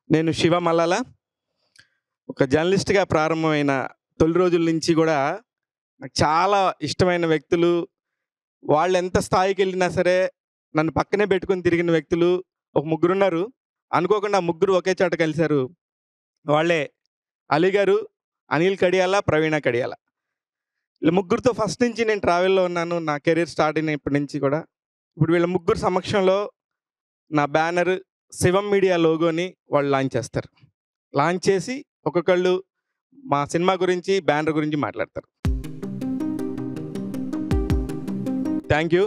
నేను శివ మల్లాల. ఒక జర్నలిస్ట్‌గా ప్రారంభమైన తొలి రోజుల నుంచి గూడా నాకు చాలా ఇష్టమైన వ్యక్తులు, వాళ్ళెంత స్థాయికెళ్ళినా సరే నన్ను పక్కనే పెట్టుకొని తిరిగిన వ్యక్తులు ఒక ముగ్గురున్నారు. అనుకోకుండా ఆ ముగ్గురు ఒకే చోట కలిసారు. వాళ్ళే అలీ గారు, అనిల్ కడియాల, ప్రవీణ కడియాల. వీళ్ళ ముగ్గురితో ఫస్ట్ నుంచి నేను ట్రావెల్‌లో ఉన్నాను. నా కెరీర్ స్టార్ట్ అయినప్పటి నుంచి కూడా. ఇప్పుడు వీళ్ళ ముగ్గురు సమక్షంలో నా బ్యానర్ 'శివం మీడియా' లోగోని వాళ్ళు లాంచ్ చేస్తారు. లాంచ్ చేసి ఒక్కొక్కళ్ళు మా సినిమా గురించి, బ్యానర్ గురించి మాట్లాడతారు. Thank you.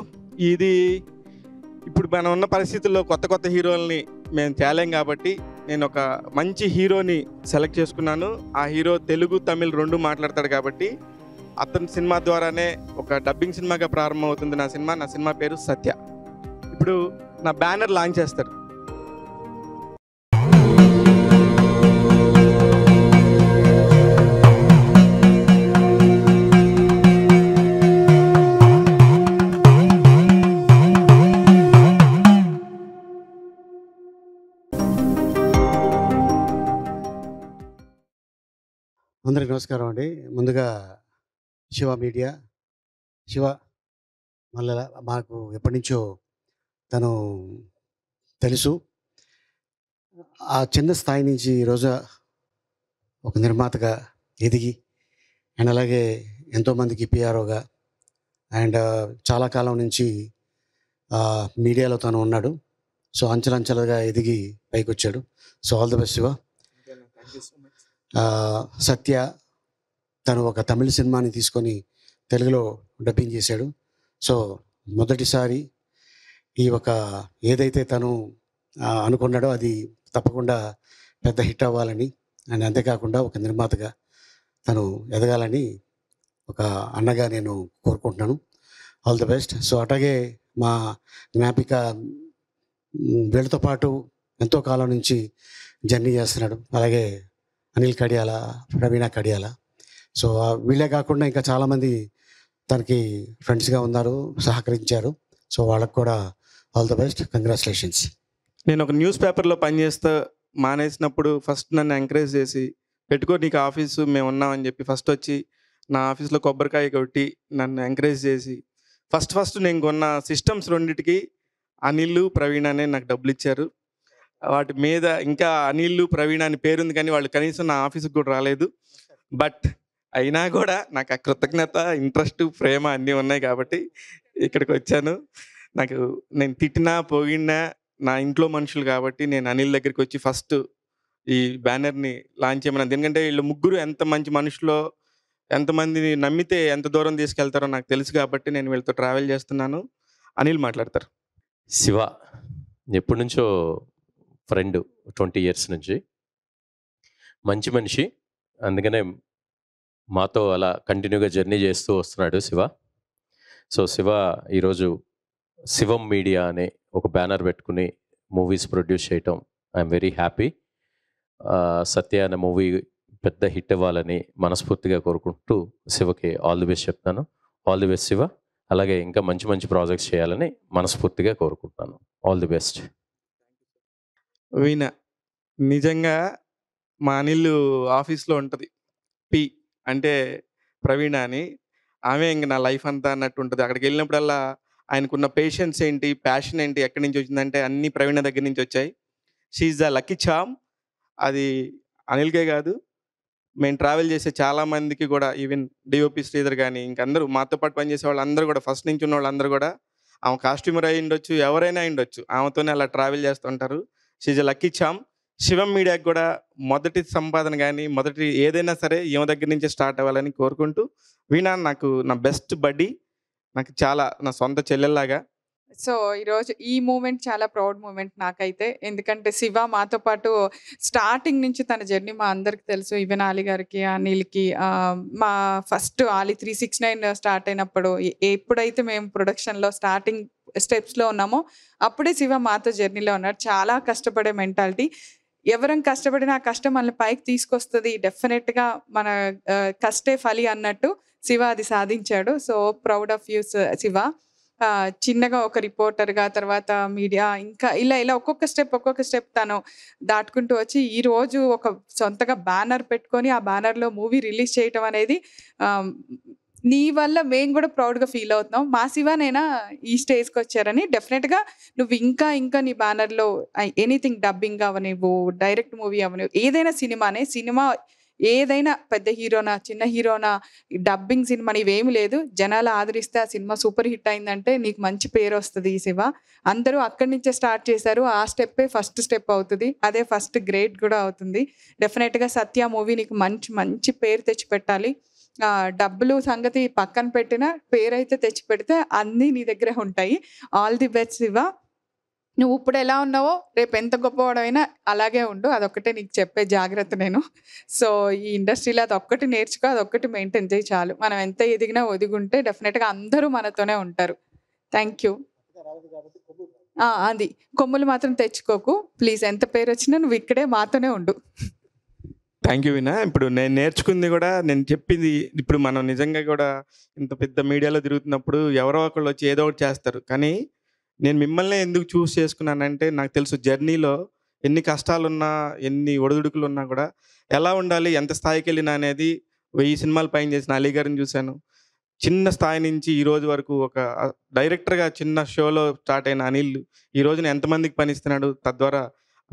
ఇది ఇప్పుడు మనం ఉన్న పరిస్థితుల్లో కొత్త కొత్త హీరోలని మేము తేలేం కాబట్టి నేను ఒక మంచి హీరోని సెలెక్ట్ చేసుకున్నాను. ఆ హీరో తెలుగు, తమిళ్ 2 మాట్లాడతాడు కాబట్టి అతని సినిమా ద్వారానే ఒక డబ్బింగ్ సినిమాగా ప్రారంభమవుతుంది నా సినిమా. నా సినిమా పేరు 'సత్య'. ఇప్పుడు నా బ్యానర్ లాంచ్ చేస్తారు. అందరికి నమస్కారం అండి. ముందుగా శివ మీడియా, శివ మల్లెల మాకు ఎప్పటి నుంచో తను తెలుసు. ఆ చిన్న స్థాయి నుంచి ఈరోజు ఒక నిర్మాతగా ఎదిగి అండ్ అలాగే ఎంతోమందికి పిఆర్ఓగా అండ్ చాలా కాలం నుంచి మీడియాలో తను ఉన్నాడు. సో అంచెలంచెలుగా ఎదిగి పైకి వచ్చాడు. So all the best Shiva. Satya తను ఒక తమిళ సినిమాని తీసుకొని తెలుగులో డబ్బింగ్ చేశాడు. సో మొదటిసారి ఈ ఒక ఏదైతే తను అనుకున్నాడో అది తప్పకుండా పెద్ద హిట్ అవ్వాలని అండ్ అంతేకాకుండా ఒక నిర్మాతగా తను ఎదగాలని ఒక అన్నగా నేను కోరుకుంటున్నాను. All the best. సో అట్లాగే మా జ్ఞాపిక వీళ్ళతో పాటు ఎంతో కాలం నుంచి జర్నీ చేస్తున్నాడు. అలాగే అనిల్ కడియాల, ప్రవీణ కడియాల. సో వీళ్ళే కాకుండా ఇంకా చాలామంది తనకి ఫ్రెండ్స్గా ఉన్నారు, సహకరించారు. సో వాళ్ళకు కూడా ఆల్ ద బెస్ట్, కంగ్రాచులేషన్స్. నేను ఒక న్యూస్ పేపర్లో పనిచేస్తూ మానేసినప్పుడు ఫస్ట్ నన్ను ఎంకరేజ్ చేసి పెట్టుకో నీకు ఆఫీసు మేము ఉన్నామని చెప్పి ఫస్ట్ వచ్చి నా ఆఫీస్లో కొబ్బరికాయ కొట్టి నన్ను ఎంకరేజ్ చేసి ఫస్ట్ నేను కొన్న సిస్టమ్స్ రెండింటికి అనిల్, ప్రవీణ అనే నాకు డబ్బులు ఇచ్చారు. వాటి మీద ఇంకా అనిల్, ప్రవీణ అని పేరుంది కానీ వాళ్ళు కనీసం నా ఆఫీస్కి కూడా రాలేదు. బట్ అయినా కూడా నాకు ఆ కృతజ్ఞత, ఇంట్రెస్ట్, ప్రేమ అన్నీ ఉన్నాయి కాబట్టి ఇక్కడికి వచ్చాను. నేను తిట్టినా పోగినా నా ఇంట్లో మనుషులు కాబట్టి నేను అనిల్ దగ్గరికి వచ్చి ఫస్ట్ ఈ బ్యానర్ని లాంచ్ చేయమన్నాను. ఎందుకంటే వీళ్ళు ముగ్గురు ఎంత మంచి మనుషులో, ఎంతమందిని నమ్మితే ఎంత దూరం తీసుకెళ్తారో నాకు తెలుసు కాబట్టి నేను వీళ్ళతో ట్రావెల్ చేస్తున్నాను. అనిల్ మాట్లాడతారు. శివ ఎప్పటి నుంచో ఫ్రెండ్, 20 years నుంచి మంచి మనిషి. అందుకనే మాతో అలా కంటిన్యూగా జర్నీ చేస్తూ వస్తున్నాడు శివ. సో శివ ఈరోజు శివం మీడియా అనే ఒక బ్యానర్ పెట్టుకుని మూవీస్ ప్రొడ్యూస్ చేయటం ఐఎమ్ వెరీ హ్యాపీ. సత్య అనే మూవీ పెద్ద హిట్ అవ్వాలని మనస్ఫూర్తిగా కోరుకుంటూ శివకి ఆల్ ది బెస్ట్ చెప్తాను. All the best Shiva. అలాగే ఇంకా మంచి మంచి ప్రాజెక్ట్స్ చేయాలని మనస్ఫూర్తిగా కోరుకుంటున్నాను. All the best. వీణ నిజంగా మా అనిల్ ఆఫీస్లో ఉంటుంది. పి అంటే ప్రవీణ అని. ఆమె ఇంక నా లైఫ్ అంతా అన్నట్టు ఉంటుంది. అక్కడికి వెళ్ళినప్పుడల్లా ఆయనకున్న పేషెన్స్ ఏంటి, ప్యాషన్ ఏంటి, ఎక్కడి నుంచి వచ్చిందంటే అన్నీ ప్రవీణ దగ్గర నుంచి వచ్చాయి. She's the lucky charm. అది అనిల్కే కాదు, మేము ట్రావెల్ చేసే చాలామందికి కూడా, ఈవెన్ డిఓపి శ్రీధర్ కానీ ఇంకందరూ మాతో పాటు పనిచేసే వాళ్ళందరూ కూడా, ఫస్ట్ నుంచి ఉన్న వాళ్ళందరూ కూడా ఆమె కాస్ట్యూమర్ అయి ఉండొచ్చు, ఎవరైనా అయి ఉండొచ్చు, ఆమెతోనే అలా ట్రావెల్ చేస్తుంటారు. She a lucky charm. శివం మీడియాకి కూడా మొదటి సంపాదన కానీ మొదటి ఏదైనా సరే ఈమె దగ్గర నుంచే స్టార్ట్ అవ్వాలని కోరుకుంటూ, వీణ నాకు నా బెస్ట్ బడ్డీ, నాకు చాలా నా సొంత చెల్లెల్లాగా. సో ఈరోజు ఈ మూమెంట్ చాలా ప్రౌడ్ మూమెంట్ నాకైతే. ఎందుకంటే శివ మాతో పాటు స్టార్టింగ్ నుంచి తన జర్నీ మా అందరికి తెలుసు. ఈవెన్ ఆలీ గారికి, అనిల్కి, మా ఫస్ట్ ఆలీ 369 స్టార్ట్ అయినప్పుడు ఎప్పుడైతే మేము ప్రొడక్షన్లో స్టార్టింగ్ స్టెప్స్లో ఉన్నామో అప్పుడే శివ మాతో జర్నీలో ఉన్నాడు. చాలా కష్టపడే మెంటాలిటీ. ఎవరం కష్టపడినా ఆ కష్టం మనల్ని పైకి తీసుకొస్తుంది. డెఫినెట్గా మన కష్టే ఫలి అన్నట్టు శివ అది సాధించాడు. So proud of you Shiva. చిన్నగా ఒక రిపోర్టర్‌గా, తర్వాత మీడియా, ఇంకా ఇలా ఒక్కొక్క స్టెప్ తను దాటుకుంటూ వచ్చి ఈరోజు ఒక సొంతగా బ్యానర్ పెట్టుకొని, ఆ బ్యానర్‌లో మూవీ రిలీజ్ చేయటం అనేది ఆహ్, నీ వల్ల మేము గూడా ప్రౌడ్‌గా ఫీల్ అవుతున్నాం. మా శివనేనా ఈ స్టేజ్‌కొచ్చారని. డెఫినెట్‌గా నువ్వు ఇంకా నీ బ్యానర్‌లో ఎనీథింగ్ డబ్బింగ్ అవ్వనివ్వు, డైరెక్ట్ మూవీ అవ్వనివ్వు, ఏదైనా సినిమానే. సినిమా ఏదైనా పెద్ద హీరోనా, చిన్న హీరోనా, డబ్బింగ్ సినిమాని ఇవేమి లేదు. జనాలు ఆదరిస్తే ఆ సినిమా సూపర్ హిట్ అయిందంటే నీకు మంచి పేరొస్తది ఈ శివ. అందరూ అక్కడి నుంచే స్టార్ట్ చేశారు. ఆ స్టెప్పే ఫస్ట్ స్టెప్ అవుతది. అదే ఫస్ట్ గ్రేడ్ గూడా అవుతుంది. డెఫినెట్‌గా 'సత్య' మూవీ నీకు మంచి పేరు తెచ్చిపెట్టాలి. డబ్బులు సంగతి పక్కన పెట్టినా పేరైతే తెచ్చిపెడితే అన్నీ నీ దగ్గరే ఉంటాయి. All the best Shiva. నువ్వు ఇప్పుడు ఎలా ఉన్నావో రేపు ఎంత గొప్పవాడివైనా అలాగే ఉండు. అదొక్కటే నీకు చెప్పే జాగ్రత్త నేను. సో, ఈ ఇండస్ట్రీలో అదొక్కటి నేర్చుకో. అదొక్కటి మెయింటైన్ చెయ్యి చాలు. మనం ఎంత ఎదిగినా ఒదిగుంటే డెఫినెట్‌గా అందరూ మనతోనే ఉంటారు. Thank you. అది. కొమ్ములు మాత్రం తెచ్చుకోకు. ప్లీజ్ ఎంత పేరొచ్చినా నువ్వు ఇక్కడే మాతోనే ఉండు. థ్యాంక్ యూ వినా. ఇప్పుడు నేను నేర్చుకుంది కూడా, నేను చెప్పింది ఇప్పుడు మనం నిజంగా కూడా ఇంత పెద్ద మీడియాలో తిరుగుతున్నప్పుడు ఎవరో ఒకళ్ళు వచ్చి ఏదో ఒకటి చేస్తారు. కానీ నేను మిమ్మల్నే ఎందుకు చూస్ చేసుకున్నానంటే, నాకు తెలుసు జర్నీలో ఎన్ని కష్టాలున్నా, ఎన్ని ఒడిదుడుకులున్నా కూడా ఎలా ఉండాలి, ఎంత స్థాయికెళ్ళినా అనేది 1000 సినిమాలు పైన చేసిన అలీ గారిని చూశాను. చిన్న స్థాయి నుంచి ఈ రోజు వరకు ఒక డైరెక్టర్‌గా చిన్న షోలో స్టార్ట్ అయిన అనిల్ ఈ రోజున ఎంతమందికి పనిస్తున్నాడు. తద్వారా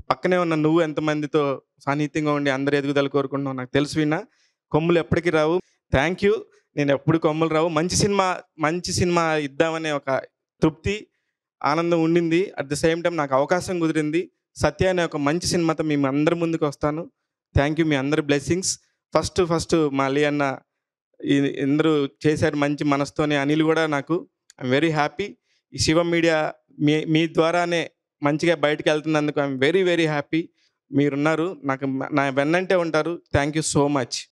పక్కనే ఉన్న నువ్వు ఎంతమందితో సాన్నిహిత్యంగా ఉండి అందరి ఎదుగుదల కోరుకుంటున్నావు నాకు తెలుసు విన్నా. కొమ్ములు ఎప్పటికి రావు. Thank you. నేను ఎప్పుడు కొమ్ములు రావు. మంచి సినిమా ఇద్దామనే ఒక తృప్తి, ఆనందం ఉండింది. అట్ ద సేమ్ టైమ్ నాకు అవకాశం కుదిరింది. 'సత్య' అనే ఒక మంచి సినిమాతో మీ అందరి ముందుకు వస్తాను. Thank you. మీ అందరి బ్లెస్సింగ్స్. ఫస్ట్ మా అలీ అన్న అందరూ చేశారు మంచి మనసుతోనే. అనిల్ కూడా నాకు ఐఎమ్ వెరీ హ్యాపీ. ఈ శివ మీడియా మీ ద్వారానే మంచిగా బయటికెళ్తున్నందుకు ఐఎమ్ వెరీ హ్యాపీ. మీరున్నారు. నాకు నా వెన్నంటే ఉంటారు. Thank you so much.